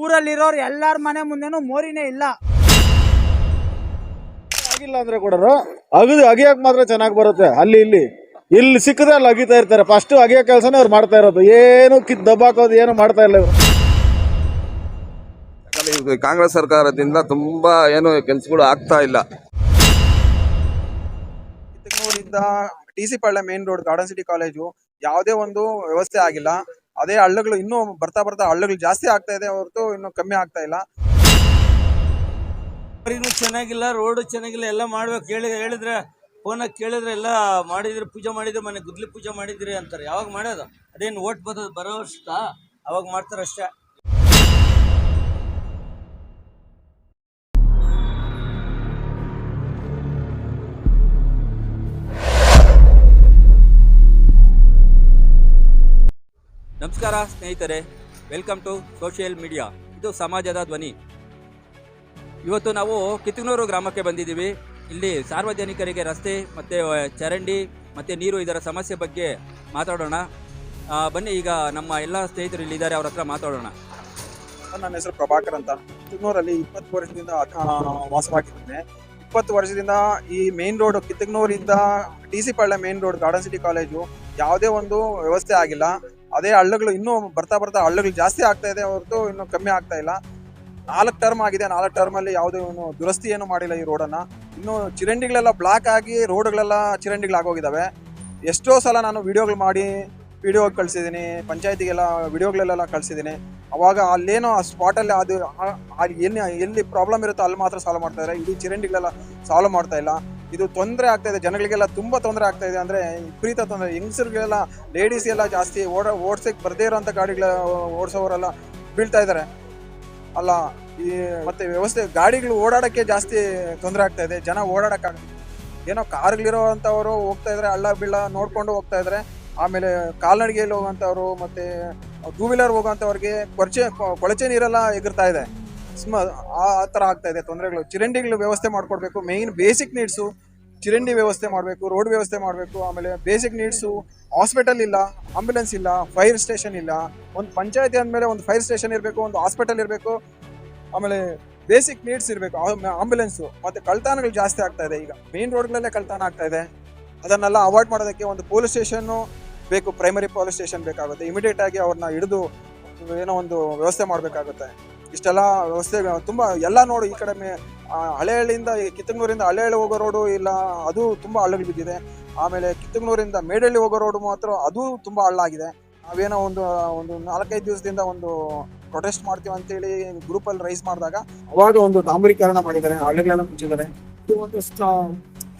ಊರಲ್ಲಿರೋರು ಎಲ್ಲಾರ ಮನೆ ಮುಂದೆನೂ ಮೋರಿನೇ ಇಲ್ಲ. ಆಗಿಲ್ಲ ಅಂದ್ರೆ ಕೊಡೋರು ಅಗಿಯಕ್ ಮಾತ್ರ ಚೆನ್ನಾಗಿ ಬರುತ್ತೆ. ಇಲ್ಲಿ ಸಿಕ್ಕದೆ ಅಲ್ಲಿ ಅಗಿತಾ ಇರ್ತಾರೆ. ಫಸ್ಟ್ ಅಗಿಯೋ ಕೆಲಸನೇ ಅವ್ರು ಮಾಡ್ತಾ ಇರೋದು. ಏನು ದಬ್ಬಾಕೋದು ಏನು ಮಾಡ್ತಾ ಇಲ್ಲ ಇವರು. ಯಾಕಂದ್ರೆ ಕಾಂಗ್ರೆಸ್ ಸರ್ಕಾರದಿಂದ ತುಂಬಾ ಏನು ಕೆಲಸಗಳು ಆಗ್ತಾ ಇಲ್ಲ. ಕಿತ್ತೂರಿನಿಂದ TC Palya main road Garden City College ಯಾವುದೇ ಒಂದು ವ್ಯವಸ್ಥೆ ಆಗಿಲ್ಲ. ಅದೇ ಹಳ್ಳಗಳು ಇನ್ನೂ ಬರ್ತಾ ಹಳ್ಳಗಳು ಜಾಸ್ತಿ ಆಗ್ತಾ ಇದೆ ಹೊರತು ಇನ್ನು ಕಮ್ಮಿ ಆಗ್ತಾ ಇಲ್ಲ. ಚೆನ್ನಾಗಿಲ್ಲ, ರೋಡ್ ಚೆನ್ನಾಗಿಲ್ಲ, ಎಲ್ಲ ಮಾಡ್ಬೇಕು. ಹೇಳಿದ್ರೆ ಫೋನಾಗ ಕೇಳಿದ್ರೆ ಎಲ್ಲ ಮಾಡಿದ್ರೆ ಪೂಜೆ ಮಾಡಿದ್ರೆ ಮನೆ ಗುದ್ಲಿ ಪೂಜೆ ಮಾಡಿದ್ರಿ ಅಂತಾರೆ. ಯಾವಾಗ ಮಾಡೋದು? ಅದೇನು ಓಟ್ ಬರೋ ವರ್ಷ ಅವಾಗ ಮಾಡ್ತಾರೆ ಅಷ್ಟೇ. ನಮಸ್ಕಾರ ಸ್ನೇಹಿತರೆ, ವೆಲ್ಕಮ್ ಟು ಸೋಷಿಯಲ್ ಮೀಡಿಯಾ. ಇದು ಸಮಾಜದ ಧ್ವನಿ. ಇವತ್ತು ನಾವು ಕಿತ್ತೂರು ಗ್ರಾಮಕ್ಕೆ ಬಂದಿದ್ದೀವಿ. ಇಲ್ಲಿ ಸಾರ್ವಜನಿಕರಿಗೆ ರಸ್ತೆ ಮತ್ತು ಚರಂಡಿ ಮತ್ತು ನೀರು ಇದರ ಸಮಸ್ಯೆ ಬಗ್ಗೆ ಮಾತಾಡೋಣ. ಬನ್ನಿ, ಈಗ ನಮ್ಮ ಎಲ್ಲ ಸ್ನೇಹಿತರು ಇಲ್ಲಿದ್ದಾರೆ, ಅವ್ರ ಹತ್ರ ಮಾತಾಡೋಣ. ನನ್ನ ಹೆಸರು ಪ್ರಭಾಕರ್ ಅಂತ. ಕಿತ್ತೂರಲ್ಲಿ 20 ವರ್ಷದಿಂದ ವಾಸವಾಗಿದ್ದೇನೆ. 20 ವರ್ಷದಿಂದ ಈ ಮೇನ್ ರೋಡ್ ಕಿತ್ತೂರಿನಿಂದ TC Palya main road Garden City College ಯಾವುದೇ ಒಂದು ವ್ಯವಸ್ಥೆ ಆಗಿಲ್ಲ. ಅದೇ ಹಳ್ಳಗಳು ಇನ್ನೂ ಬರ್ತಾ ಹಳ್ಳಗಳು ಜಾಸ್ತಿ ಆಗ್ತಾ ಇದೆ ಹೊರತು ಇನ್ನು ಕಮ್ಮಿ ಆಗ್ತಾ ಇಲ್ಲ. 4 ಟರ್ಮ್ ಆಗಿದೆ. 4 ಟರ್ಮಲ್ಲಿ ಯಾವುದೇ ದುರಸ್ತಿ ಏನು ಮಾಡಿಲ್ಲ ಈ ರೋಡನ್ನು. ಇನ್ನು ಚಿರಂಡಿಗಳೆಲ್ಲ ಬ್ಲಾಕ್ ಆಗಿ ರೋಡ್ಗಳೆಲ್ಲ ಚಿರಂಡಿಗಳಾಗೋಗಿದ್ದಾವೆ. ಎಷ್ಟೋ ಸಲ ನಾನು ವಿಡಿಯೋಗಳು ಮಾಡಿ ವಿಡಿಯೋ ಕಳಿಸಿದ್ದೀನಿ, ಪಂಚಾಯತಿಗೆಲ್ಲ ವಿಡಿಯೋಗಳೆಲ್ಲ ಕಳಿಸಿದ್ದೀನಿ. ಅವಾಗ ಅಲ್ಲೇನೋ ಆ ಸ್ಪಾಟಲ್ಲಿ ಅದು ಎಲ್ಲಿ ಪ್ರಾಬ್ಲಮ್ ಇರುತ್ತೋ ಅಲ್ಲಿ ಮಾತ್ರ ಸಾಲ್ವ್ ಮಾಡ್ತಾ ಇದ್ದಾರೆ. ಇಡೀ ಚಿರಂಡಿಗಳೆಲ್ಲ ಸಾಲ್ವ್ ಮಾಡ್ತಾ ಇಲ್ಲ. ಇದು ತೊಂದರೆ ಆಗ್ತಾ ಇದೆ, ಜನಗಳಿಗೆಲ್ಲ ತುಂಬ ತೊಂದರೆ ಆಗ್ತಾ ಇದೆ. ಅಂದರೆ ವಿಪರೀತ ತೊಂದರೆ. ಹೆಂಗಸರಿಗೆಲ್ಲ ಲೇಡೀಸ್ಗೆಲ್ಲ ಜಾಸ್ತಿ ಓಡ್ಸಕ್ಕೆ ಬರದೇ ಇರೋಂಥ ಗಾಡಿಗಳ ಓಡಿಸೋರೆಲ್ಲ ಬೀಳ್ತಾ ಇದ್ದಾರೆ ಅಲ್ಲ. ಈ ಮತ್ತೆ ವ್ಯವಸ್ಥೆ ಗಾಡಿಗಳು ಓಡಾಡೋಕ್ಕೆ ಜಾಸ್ತಿ ತೊಂದರೆ ಆಗ್ತಾ ಇದೆ. ಜನ ಓಡಾಡೋಕ್ಕಾಗ್ತದೆ. ಏನೋ ಕಾರ್ಗಳಿರೋ ಅಂಥವರು ಹೋಗ್ತಾ ಇದ್ದಾರೆ, ಹಳ್ಳ ಬೀಳ ನೋಡ್ಕೊಂಡು ಹೋಗ್ತಾ ಇದ್ದಾರೆ. ಆಮೇಲೆ ಕಾಲ್ನಡಿಗೆಯಲ್ಲಿ ಹೋಗೋಂಥವ್ರು ಮತ್ತು ಟೂ ವೀಲರ್ ಹೋಗೋಂಥವ್ರಿಗೆ ಕೊಳಚೆ ನೀರೆಲ್ಲ ಎಗರ್ತಾ ಇದೆ. ಆ ಥರ ಆಗ್ತಾ ಇದೆ ತೊಂದರೆಗಳು. ಚಿರಂಡಿಗಳು ವ್ಯವಸ್ಥೆ ಮಾಡಿಕೊಡ್ಬೇಕು. ಮೇಯ್ನ್ ಬೇಸಿಕ್ ನೀಡ್ಸು ಚಿರಂಡಿ ವ್ಯವಸ್ಥೆ ಮಾಡಬೇಕು, ರೋಡ್ ವ್ಯವಸ್ಥೆ ಮಾಡಬೇಕು. ಆಮೇಲೆ ಬೇಸಿಕ್ ನೀಡ್ಸು ಹಾಸ್ಪಿಟಲ್ ಇಲ್ಲ, ಆಂಬ್ಯುಲೆನ್ಸ್ ಇಲ್ಲ, ಫೈರ್ ಸ್ಟೇಷನ್ ಇಲ್ಲ. ಒಂದು ಪಂಚಾಯತಿ ಅಂದಮೇಲೆ ಒಂದು ಫೈರ್ ಸ್ಟೇಷನ್ ಇರಬೇಕು, ಒಂದು ಹಾಸ್ಪಿಟಲ್ ಇರಬೇಕು, ಆಮೇಲೆ ಬೇಸಿಕ್ ನೀಡ್ಸ್ ಇರಬೇಕು, ಆಂಬ್ಯುಲೆನ್ಸು. ಮತ್ತು ಕಳ್ತನಗಳು ಜಾಸ್ತಿ ಆಗ್ತಾ ಇದೆ. ಈಗ ಮೇನ್ ರೋಡ್ಗಳಲ್ಲೇ ಕಳ್ತನ ಆಗ್ತಾ ಇದೆ. ಅದನ್ನೆಲ್ಲ ಅವಾಯ್ಡ್ ಮಾಡೋದಕ್ಕೆ ಒಂದು ಪೊಲೀಸ್ ಸ್ಟೇಷನ್ನು ಬೇಕು, ಪ್ರೈಮರಿ ಪೊಲೀಸ್ ಸ್ಟೇಷನ್ ಬೇಕಾಗುತ್ತೆ. ಇಮಿಡಿಯೇಟ್ ಆಗಿ ಅವ್ರನ್ನ ಹಿಡಿದು ಏನೋ ಒಂದು ವ್ಯವಸ್ಥೆ ಮಾಡಬೇಕಾಗುತ್ತೆ. ಇಷ್ಟೆಲ್ಲ ವ್ಯವಸ್ಥೆ ತುಂಬ ಎಲ್ಲ ನೋಡು. ಈ ಕಡೆ ಹಳೆಹಳ್ಳಿಯಿಂದ ಕಿತ್ತೂರಿನಿಂದ ಹಳೆಹಳ್ಳಿ ಹೋಗೋ ರೋಡು ಇಲ್ಲ, ಅದು ತುಂಬ ಹಳ್ಳಗಳು ಬಿದ್ದಿದೆ. ಆಮೇಲೆ ಕಿತ್ತೂರಿನಿಂದ ಮೇಡಳ್ಳಿ ಹೋಗೋ ರೋಡು ಮಾತ್ರ ಅದು ತುಂಬ ಹಳ್ಳಾಗಿದೆ. ನಾವೇನೋ ಒಂದು 4-5 ದಿವಸದಿಂದ ಒಂದು ಪ್ರೊಟೆಸ್ಟ್ ಮಾಡ್ತೀವಿ ಅಂತೇಳಿ ಗ್ರೂಪಲ್ಲಿ ರೈಸ್ ಮಾಡಿದಾಗ ಅವಾಗ ಒಂದು ಡಾಂಬರೀಕರಣ ಮಾಡಿದ್ದಾರೆ, ಹಳ್ಳಿಗಳೆಲ್ಲ ಮುಚ್ಚಿದ್ದಾರೆ. ಇದು ಒಂದಷ್ಟು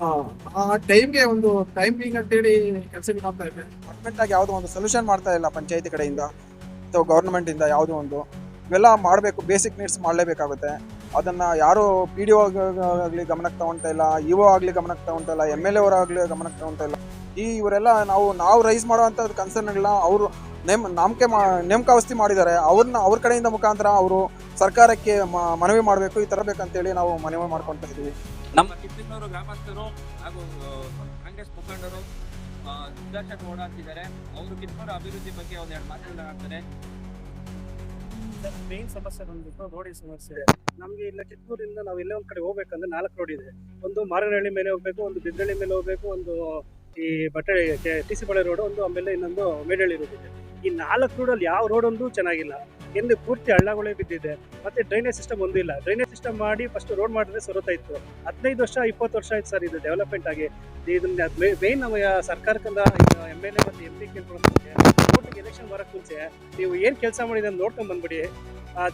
ಆ ಟೈಮ್ಗೆ ಒಂದು ಟೈಮಿಂಗ್ ಅಂತೇಳಿ ಕೆಲಸ ಮಾಡ್ತಾ ಇದೆ. ಪರ್ಮನೆಂಟ್ ಆಗಿ ಯಾವುದೋ ಒಂದು ಸೊಲ್ಯೂಷನ್ ಮಾಡ್ತಾ ಇಲ್ಲ ಪಂಚಾಯತಿ ಕಡೆಯಿಂದ ಅಥವಾ ಗೌರ್ಮೆಂಟಿಂದ. ಯಾವುದೋ ಒಂದು ಇವೆಲ್ಲ ಮಾಡಬೇಕು, ಬೇಸಿಕ್ ನೀಡ್ಸ್ ಮಾಡಲೇಬೇಕಾಗುತ್ತೆ. ಅದನ್ನು ಯಾರು PDO ಆಗಲಿ ಗಮನಕ್ಕೆ ತಗೊಳ್ತಾ ಇಲ್ಲ, EO ಆಗಲಿ ಗಮನಕ್ಕೆ ತಗೊಳ್ತಾ ಇಲ್ಲ, MLA ಅವರಾಗಲಿ ಗಮನಕ್ಕೆ ತಗೊಳ್ತಾ ಇಲ್ಲ. ಇವರೆಲ್ಲ ನಾವು ರೈಸ್ ಮಾಡೋವಂಥದ್ದು ಕನ್ಸರ್ನ್ಗಳನ್ನ ಅವರು ನೇಮಕಾವಸ್ತಿ ಮಾಡಿದ್ದಾರೆ. ಅವ್ರ ಕಡೆಯಿಂದ ಮುಖಾಂತರ ಅವರು ಸರ್ಕಾರಕ್ಕೆ ಮನವಿ ಮಾಡಬೇಕು, ಈ ಥರ ಬೇಕಂತೇಳಿ ನಾವು ಮನವಿ ಮಾಡ್ಕೊಳ್ತಾ ಇದ್ದೀವಿ. ನಮ್ಮ ಕಿತ್ತೂರು ಗ್ರಾಮಸ್ಥರು ಹಾಗೂ ಕಾಂಗ್ರೆಸ್ ಮುಖಂಡರು ಸುದರ್ಶನ್ ಓಡಾಡ್ತಿದ್ದಾರೆ. ಅವರು ಕಿತ್ತೂರು ಅಭಿವೃದ್ಧಿ ಬಗ್ಗೆ ಒಂದೆರಡು ಮಾತನಾಡ್ತಾರೆ. ಮೇನ್ ಸಮಸ್ಯೆ ಬಂದ್ಬಿಟ್ಟು ರೋಡಿನ ಸಮಸ್ಯೆ. ನಮಗೆ ಇಲ್ಲ ಕಿತ್ತೂರಿಂದ ನಾವು ಎಲ್ಲೇ ಒಂದು ಕಡೆ ಹೋಗ್ಬೇಕಂದ್ರೆ 4 ರೋಡ್ ಇದೆ. ಒಂದು ಮಾರನಹಳ್ಳಿ ಮೇಲೆ ಹೋಗ್ಬೇಕು, ಒಂದು ಬಿದ್ದಳ್ಳಿ ಮೇಲೆ ಹೋಗ್ಬೇಕು, ಒಂದು ಈ ಟಿಸಿ ಪಾಳ್ಯ ರೋಡ್, ಒಂದು ಆಮೇಲೆ ಇನ್ನೊಂದು ಮೇಡಳ್ಳಿ ರೋಡ್ ಇದೆ. ಈ 4 ರೋಡಲ್ಲಿ ಯಾವ ರೋಡ್ ಒಂದು ಚೆನ್ನಾಗಿಲ್ಲ. ಎಂದು ಪೂರ್ತಿ ಹಳ್ಳಗಳೇ ಬಿದ್ದಿದೆ. ಮತ್ತೆ ಡ್ರೈನೇಜ್ ಸಿಸ್ಟಮ್ ಒಂದು ಇಲ್ಲ. ಡ್ರೈನೇಜ್ ಸಿಸ್ಟಮ್ ಮಾಡಿ ಫಸ್ಟ್ ರೋಡ್ ಮಾಡಿದ್ರೆ ಸರೋತಾ ಇತ್ತು. 15 ವರ್ಷ 20 ವರ್ಷ ಆಯ್ತು ಸರ್ ಇದು ಡೆವಲಪ್ಮೆಂಟ್ ಆಗಿ. ಇದನ್ನ ಮೇನ್ ನಮ್ಮ ಸರ್ಕಾರಕ್ಕಿಂತ MLA ಮತ್ತು MP ಕೇಳ್ಕೊಳ್ಳೋದಕ್ಕೆ ಓಟಿಗೆ ಎಲೆಕ್ಷನ್ ಬರೋಕ್ಕೆ ಮುಂಚೆ ನೀವು ಏನು ಕೆಲಸ ಮಾಡಿದ್ರೆ ನೋಡ್ಕೊಂಡು ಬಂದ್ಬಿಡಿ.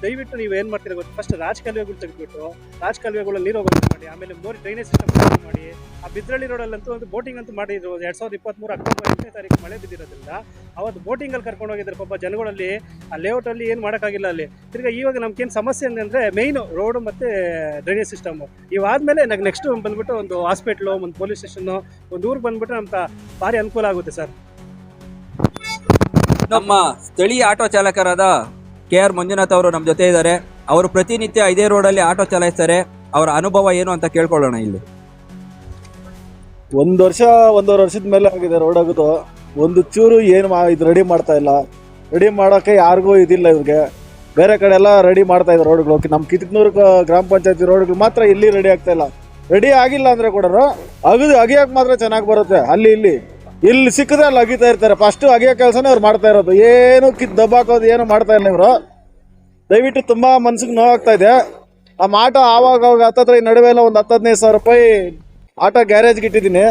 ದಯವಿಟ್ಟು ನೀವು ಏನು ಮಾಡ್ತೀರ ಗೊತ್ತು, ಫಸ್ಟ್ ರಾಜಕಾಲುವೆಗಳು ತೆಗೆದುಬಿಟ್ಟು ರಾಜಕಾಲುವೆಗಳು ನೀರು ಹೋಗೋದು ಮಾಡಿ, ಆಮೇಲೆ ಮೋರಿ ಡ್ರೈನೇಜ್ ಸಿಸ್ಟಮ್ ಮಾಡಿ. ಆ ಬಿದ್ರಳ್ಳಿ ರೋಡಲ್ಲಂತೂ ಒಂದು ಬೋಟಿಂಗ್ ಅಂತೂ ಮಾಡಿದ್ರು. 2023 ಅಕ್ಟೋಬರ್ 8ನೇ ತಾರೀಕು ಮಳೆ ಬಿದ್ದಿರೋದ್ರಿಂದ ಅವತ್ತು ಬೋಟಿಂಗಲ್ಲಿ ಕರ್ಕೊಂಡು ಹೋಗಿದ್ದಾರೆ ಪಾಪ ಜನಗಳಲ್ಲಿ. ಆ ಲೇಔಟಲ್ಲಿ ಏನು ಮಾಡೋಕ್ಕಾಗಿಲ್ಲ ಅಲ್ಲಿ. ತಿರ್ಗಿ ಇವಾಗ ನಮ್ಗೇನು ಸಮಸ್ಯೆ ಅಂದರೆ ಮೇಯ್ನು ರೋಡು ಮತ್ತು ಡ್ರೈನೇಜ್ ಸಿಸ್ಟಮು. ಇವಾದಮೇಲೆ ನೆಕ್ಸ್ಟ್ ಬಂದುಬಿಟ್ಟು ಒಂದು ಹಾಸ್ಪಿಟ್ಲು, ಒಂದು ಪೊಲೀಸ್ ಸ್ಟೇಷನ್ನು, ಒಂದು ಊರಿಗೆ ಬಂದುಬಿಟ್ಟು ನಮ್ಗೆ ಭಾರಿ ಅನುಕೂಲ ಆಗುತ್ತೆ ಸರ್. ನಮ್ಮ ಸ್ಥಳೀಯ ಆಟೋ ಚಾಲಕರಾದ KR ಮಂಜುನಾಥ್ ಅವರು ನಮ್ಮ ಜೊತೆ ಇದ್ದಾರೆ. ಅವರು ಪ್ರತಿನಿತ್ಯ ಇದೇ ರೋಡಲ್ಲಿ ಆಟೋ ಚಲಾಯಿಸ್ತಾರೆ. ಅವರ ಅನುಭವ ಏನು ಅಂತ ಕೇಳ್ಕೊಳ್ಳೋಣ. ಇಲ್ಲಿ 1-1.5 ವರ್ಷದ ಮೇಲೆ ಆಗಿದೆ ರೋಡ್ ಆಗೋದು. ಒಂದು ಚೂರು ಏನು ಇದು ರೆಡಿ ಮಾಡ್ತಾ ಇಲ್ಲ. ರೆಡಿ ಮಾಡೋಕ್ಕೆ ಯಾರಿಗೂ ಇದಿಲ್ಲ ಇವ್ರಿಗೆ. ಬೇರೆ ಕಡೆ ಎಲ್ಲ ರೆಡಿ ಮಾಡ್ತಾ ಇದ್ದಾರೆ ರೋಡ್ಗಳು. ನಮ್ಮ ಕಿತ್ತೂರು ಗ್ರಾಮ ಪಂಚಾಯತಿ ರೋಡ್ಗಳು ಮಾತ್ರ ಇಲ್ಲಿ ರೆಡಿ ಆಗ್ತಾ ಇಲ್ಲ. ರೆಡಿ ಆಗಿಲ್ಲ ಅಂದರೆ ಕೂಡ ಅಗಿಯೋಕೆ ಮಾತ್ರ ಚೆನ್ನಾಗಿ ಬರುತ್ತೆ. ಅಲ್ಲಿ ಇಲ್ಲಿ ಸಿಕ್ಕದೆ ಅಲ್ಲಿ ಅಗಿತಾ ಇರ್ತಾರೆ. ಫಸ್ಟ್ ಅಗಿಯೋ ಕೆಲಸನೇ ಅವ್ರು ಮಾಡ್ತಾ ಇರೋದು. ಏನು ದಬ್ಬಾಕೋದು ಏನು ಮಾಡ್ತಾ ಇಲ್ಲ ಇವರು. ದಯವಿಟ್ಟು ತುಂಬ ಮನ್ಸಿಗೆ ನೋವಾಗ್ತಾ ಇದೆ. ಆ ಆಟೋ ಆವಾಗ ಹತ್ತತ್ರ ಈ ನಡುವೆ ಎಲ್ಲ ಒಂದು 10-15 ರೂಪಾಯಿ ಆಟೋ ಗ್ಯಾರೇಜ್ಗೆ ಇಟ್ಟಿದ್ದೀನಿ.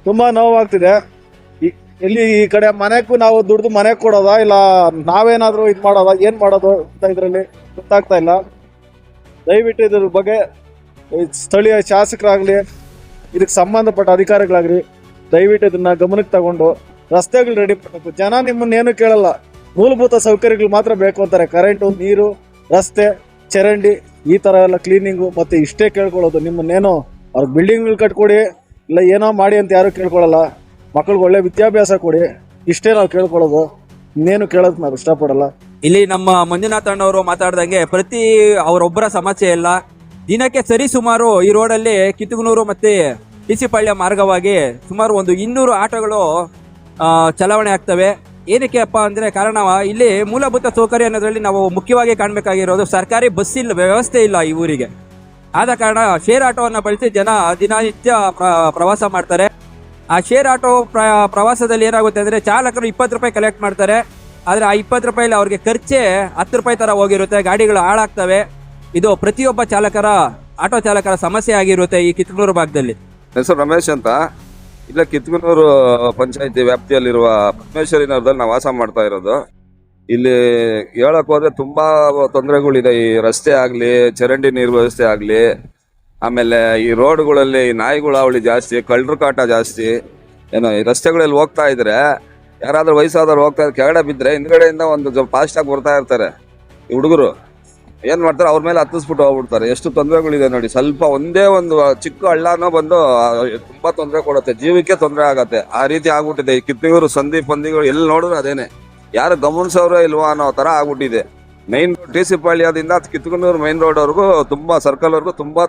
ತುಂಬ ನೋವಾಗ್ತಿದೆ. ಇಲ್ಲಿ ಈ ಕಡೆ ಮನೆಗೂ ನಾವು ದುಡ್ದು ಮನೆಗೆ ಕೊಡೋದಾ ಇಲ್ಲ ನಾವೇನಾದರೂ ಇದು ಮಾಡೋದಾ ಏನು ಮಾಡೋದು ಅಂತ ಇದರಲ್ಲಿ ಗೊತ್ತಾಗ್ತಾ ಇಲ್ಲ. ದಯವಿಟ್ಟು ಇದ್ರ ಬಗ್ಗೆ ಸ್ಥಳೀಯ ಶಾಸಕರಾಗಲಿ ಇದಕ್ಕೆ ಸಂಬಂಧಪಟ್ಟ ಅಧಿಕಾರಿಗಳಾಗಲಿ ದಯವಿಟ್ಟು ಇದನ್ನ ಗಮನಕ್ಕೆ ತಗೊಂಡು ರಸ್ತೆಗಳು ರೆಡಿ ಮಾಡಬೇಕು. ಜನ ನಿಮ್ಮನ್ನೇನು ಕೇಳಲ್ಲ, ಮೂಲಭೂತ ಸೌಕರ್ಯಗಳು ಮಾತ್ರ ಬೇಕು ಅಂತಾರೆ. ಕರೆಂಟು, ನೀರು, ರಸ್ತೆ, ಚರಂಡಿ, ಈ ಥರ ಎಲ್ಲ ಕ್ಲೀನಿಂಗು ಮತ್ತು ಇಷ್ಟೇ ಕೇಳ್ಕೊಳ್ಳೋದು. ನಿಮ್ಮನ್ನೇನೋ ಅವ್ರಿಗೆ ಬಿಲ್ಡಿಂಗ್ಗಳು ಕಟ್ಕೊಡಿ ಇಲ್ಲ ಏನೋ ಮಾಡಿ ಅಂತ ಯಾರು ಕೇಳ್ಕೊಳ್ಳಲ್ಲ. ಮಕ್ಳಿಗೆ ಒಳ್ಳೆ ವಿದ್ಯಾಭ್ಯಾಸ ಕೊಡಿ, ಇಷ್ಟೇ ನಾವು ಕೇಳ್ಕೊಳ್ಳೋದು. ಇನ್ನೇನು ಕೇಳೋದು ನಾವು ಇಷ್ಟಪಡಲ್ಲ. ಇಲ್ಲಿ ನಮ್ಮ ಮಂಜುನಾಥ್ ಅಣ್ಣವರು ಮಾತಾಡ್ದಂಗೆ ಪ್ರತಿ ಅವರೊಬ್ಬರ ಸಮಸ್ಯೆ ಇಲ್ಲ. ದಿನಕ್ಕೆ ಸರಿ ಸುಮಾರು ಈ ರೋಡಲ್ಲಿ ಕಿತ್ತೂರು ಮತ್ತು ಟಿಸಿ ಪಾಳ್ಯ ಮಾರ್ಗವಾಗಿ ಸುಮಾರು ಒಂದು 200 ಆಟೋಗಳು ಚಲಾವಣೆ ಆಗ್ತವೆ. ಏನಕ್ಕೆ ಅಪ್ಪ ಅಂದರೆ ಕಾರಣ ಇಲ್ಲಿ ಮೂಲಭೂತ ಸೌಕರ್ಯ ಅನ್ನೋದ್ರಲ್ಲಿ ನಾವು ಮುಖ್ಯವಾಗಿ ಕಾಣಬೇಕಾಗಿರೋದು ಸರ್ಕಾರಿ ಬಸ್ ಇಲ್ಲ, ವ್ಯವಸ್ಥೆ ಇಲ್ಲ ಈ ಊರಿಗೆ. ಆದ ಕಾರಣ ಶೇರ್ ಆಟೋವನ್ನು ಬಳಸಿ ಜನ ದಿನನಿತ್ಯ ಪ್ರವಾಸ ಮಾಡ್ತಾರೆ. ಆ ಶೇರ್ ಆಟೋ ಪ್ರವಾಸದಲ್ಲಿ ಏನಾಗುತ್ತೆ ಅಂದರೆ ಚಾಲಕರು 20 ರೂಪಾಯಿ ಕಲೆಕ್ಟ್ ಮಾಡ್ತಾರೆ. ಆದರೆ ಆ 20 ರೂಪಾಯಿಲಿ ಅವ್ರಿಗೆ ಖರ್ಚೆ 10 ರೂಪಾಯಿ ಥರ ಹೋಗಿರುತ್ತೆ. ಗಾಡಿಗಳು ಹಾಳಾಗ್ತವೆ. ಇದು ಪ್ರತಿಯೊಬ್ಬ ಆಟೋ ಚಾಲಕರ ಸಮಸ್ಯೆ ಆಗಿರುತ್ತೆ ಈ ಕಿತ್ತೂರು ಭಾಗದಲ್ಲಿ. ಹೆಸರು ರಮೇಶ್ ಅಂತ. ಇಲ್ಲ ಕಿತ್ತೂರು ಪಂಚಾಯತಿ ವ್ಯಾಪ್ತಿಯಲ್ಲಿರುವ ಪರಮೇಶ್ವರಿನಗರದಲ್ಲಿ ನಾವು ವಾಸ ಮಾಡ್ತಾ ಇರೋದು. ಇಲ್ಲಿ ಹೇಳಕ್ ಹೋದ್ರೆ ತುಂಬಾ ತೊಂದರೆಗಳಿದೆ. ಈ ರಸ್ತೆ ಆಗಲಿ, ಚರಂಡಿ ನೀರು ವ್ಯವಸ್ಥೆ ಆಗಲಿ, ಆಮೇಲೆ ಈ ರೋಡ್ಗಳಲ್ಲಿ ನಾಯಿಗಳ ಅವಳಿ ಜಾಸ್ತಿ, ಕಳ್ಳರ ಕಾಟ ಜಾಸ್ತಿ. ಏನೋ ಈ ರಸ್ತೆಗಳಲ್ಲಿ ಹೋಗ್ತಾ ಇದ್ರೆ ಯಾರಾದ್ರೂ ವಯಸ್ಸಾದವ್ರು ಹೋಗ್ತಾ ಇದ್ರೆ ಕೆಳಗಡೆ ಬಿದ್ದರೆ ಹಿಂದ್ಗಡೆಯಿಂದ ಒಂದು ಫಾಸ್ಟಾಗಿ ಬರ್ತಾ ಇರ್ತಾರೆ ಈ ಹುಡುಗರು. ಏನು ಮಾಡ್ತಾರೆ, ಅವ್ರ ಮೇಲೆ ಹತ್ತಿಸ್ಬಿಟ್ಟು ಹೋಗ್ಬಿಡ್ತಾರೆ. ಎಷ್ಟು ತೊಂದರೆಗಳಿದೆ ನೋಡಿ. ಸ್ವಲ್ಪ ಒಂದೇ ಒಂದು ಚಿಕ್ಕ ಹಳ್ಳನೂ ಬಂದು ತುಂಬ ತೊಂದರೆ ಕೊಡುತ್ತೆ, ಜೀವಕ್ಕೆ ತೊಂದರೆ ಆಗತ್ತೆ. ಆ ರೀತಿ ಆಗ್ಬಿಟ್ಟಿದೆ ಈ ಕಿತ್ತೂರು ಸಂಧಿ ಪಂದಿಗಳು. ಎಲ್ಲಿ ನೋಡಿದ್ರು ಅದೇನೆ, ಯಾರು ಗಮನಿಸೋರೇ ಇಲ್ವಾ ಅನ್ನೋ ಥರ ಆಗ್ಬಿಟ್ಟಿದೆ. ಮೈನ್ ಟಿಸಿ ಪಾಳ್ಯದಿಂದ ಕಿತ್ತೂರು ಮೈನ್ ರೋಡ್ವರೆಗೂ ತುಂಬ ಸರ್ಕಲ್ವರೆಗೂ ತುಂಬ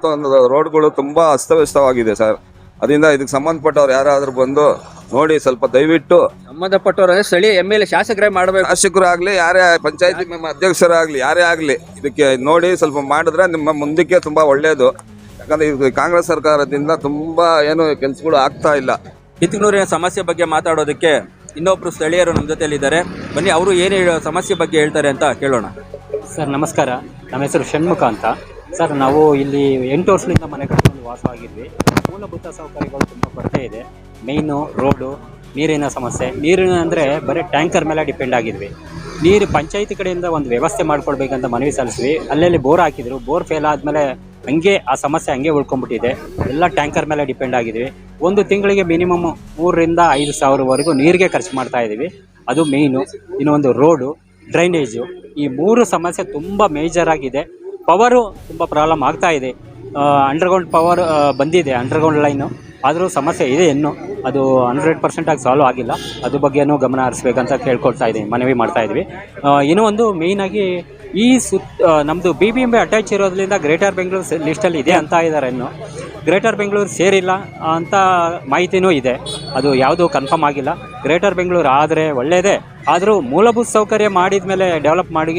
ರೋಡ್ಗಳು ತುಂಬ ಅಸ್ತವ್ಯಸ್ತವಾಗಿದೆ ಸರ್. ಅದರಿಂದ ಇದಕ್ಕೆ ಸಂಬಂಧಪಟ್ಟವ್ರು ಯಾರಾದ್ರೂ ಬಂದು ನೋಡಿ ಸ್ವಲ್ಪ ದಯವಿಟ್ಟು. ಸಂಬಂಧಪಟ್ಟವ್ರು ಸ್ಥಳೀಯ MLA ಶಾಸಕರೇ ಮಾಡಬೇಕು. ಶಾಸಕರಾಗ್ಲಿ, ಯಾರೇ ಪಂಚಾಯತಿ ಅಧ್ಯಕ್ಷರಾಗ್ಲಿ, ಯಾರೇ ಆಗ್ಲಿ ಇದಕ್ಕೆ ನೋಡಿ ಸ್ವಲ್ಪ ಮಾಡಿದ್ರೆ ನಿಮ್ಮ ಮುಂದಕ್ಕೆ ತುಂಬಾ ಒಳ್ಳೇದು. ಯಾಕಂದ್ರೆ ಇದು ಕಾಂಗ್ರೆಸ್ ಸರ್ಕಾರದಿಂದ ತುಂಬಾ ಏನು ಕೆಲಸಗಳು ಆಗ್ತಾ ಇಲ್ಲ. ಕಿತ್ತೂರಿನ ಸಮಸ್ಯೆ ಬಗ್ಗೆ ಮಾತಾಡೋದಕ್ಕೆ ಇನ್ನೊಬ್ರು ಸ್ಥಳೀಯರು ನಮ್ಮ ಜೊತೆಲಿದ್ದಾರೆ. ಬನ್ನಿ, ಅವರು ಏನು ಸಮಸ್ಯೆ ಬಗ್ಗೆ ಹೇಳ್ತಾರೆ ಅಂತ ಕೇಳೋಣ. ಸರ್ ನಮಸ್ಕಾರ, ನಮ್ಮ ಹೆಸರು ಷಣ್ಮುಖ ಅಂತ. ಸರ್ ನಾವು ಇಲ್ಲಿ 8 ವರ್ಷದಿಂದ ಮನೆ ಕಟ್ಕೊಂಡು ವಾಸವಾಗಿದ್ವಿ. ಮೂಲಭೂತ ಸೌಕರ್ಯಗಳು ತುಂಬ ಕೊರತೆ ಇದೆ. ಮೇಯ್ನು ರೋಡು, ನೀರಿನ ಸಮಸ್ಯೆ. ನೀರಿನ ಅಂದರೆ ಬರೀ ಟ್ಯಾಂಕರ್ ಮೇಲೆ ಡಿಪೆಂಡ್ ಆಗಿದ್ವಿ. ನೀರು ಪಂಚಾಯತಿ ಕಡೆಯಿಂದ ಒಂದು ವ್ಯವಸ್ಥೆ ಮಾಡ್ಕೊಳ್ಬೇಕಂತ ಮನವಿ ಸಲ್ಲಿಸ್ವಿ. ಅಲ್ಲೆಲ್ಲಿ ಬೋರ್ ಹಾಕಿದ್ರು, ಬೋರ್ ಫೇಲ್ ಆದಮೇಲೆ ಹಂಗೆ ಆ ಸಮಸ್ಯೆ ಹಂಗೆ ಉಳ್ಕೊಂಡ್ಬಿಟ್ಟಿದೆ. ಎಲ್ಲ ಟ್ಯಾಂಕರ್ ಮೇಲೆ ಡಿಪೆಂಡ್ ಆಗಿದ್ವಿ. ಒಂದು ತಿಂಗಳಿಗೆ ಮಿನಿಮಮ್ 3,000 ರಿಂದ 5,000ವರೆಗೂ ನೀರಿಗೆ ಖರ್ಚು ಮಾಡ್ತಾ ಇದ್ದೀವಿ. ಅದು ಮೇಯ್ನು. ಇನ್ನೊಂದು ರೋಡು, ಡ್ರೈನೇಜು, ಈ 3 ಸಮಸ್ಯೆ ತುಂಬ ಮೇಜರ್ ಆಗಿದೆ. ಪವರು ತುಂಬ ಪ್ರಾಬ್ಲಮ್ ಆಗ್ತಾ ಇದೆ. ಅಂಡರ್ಗ್ರೌಂಡ್ ಪವರ್ ಬಂದಿದೆ, ಅಂಡರ್ಗ್ರೌಂಡ್ ಲೈನು, ಆದರೂ ಸಮಸ್ಯೆ ಇದೆ. ಇನ್ನೂ ಅದು 100% ಆಗಿ ಸಾಲ್ವ್ ಆಗಿಲ್ಲ. ಅದ್ರ ಬಗ್ಗೆನೂ ಗಮನ ಹರಿಸ್ಬೇಕಂತ ಕೇಳ್ಕೊಳ್ತಾ ಇದ್ದೀನಿ, ಮನವಿ ಮಾಡ್ತಾ ಇದ್ವಿ. ಇನ್ನೂ ಒಂದು ಮೇಯ್ನಾಗಿ ಈ ನಮ್ಮದು BBMP ಅಟ್ಯಾಚ್ ಇರೋದ್ರಿಂದ ಗ್ರೇಟರ್ ಬೆಂಗಳೂರು ಲಿಸ್ಟಲ್ಲಿ ಇದೆ ಅಂತ ಇದ್ದಾರೆ. ಇನ್ನು ಗ್ರೇಟರ್ ಬೆಂಗಳೂರು ಸೇರಿಲ್ಲ ಅಂತ ಮಾಹಿತಿನೂ ಇದೆ. ಅದು ಯಾವುದೂ ಕನ್ಫರ್ಮ್ ಆಗಿಲ್ಲ. ಗ್ರೇಟರ್ ಬೆಂಗಳೂರು ಆದರೆ ಒಳ್ಳೆಯದೇ, ಆದರೂ ಮೂಲಭೂತ ಸೌಕರ್ಯ ಮಾಡಿದ ಮೇಲೆ ಡೆವಲಪ್ ಮಾಡಿ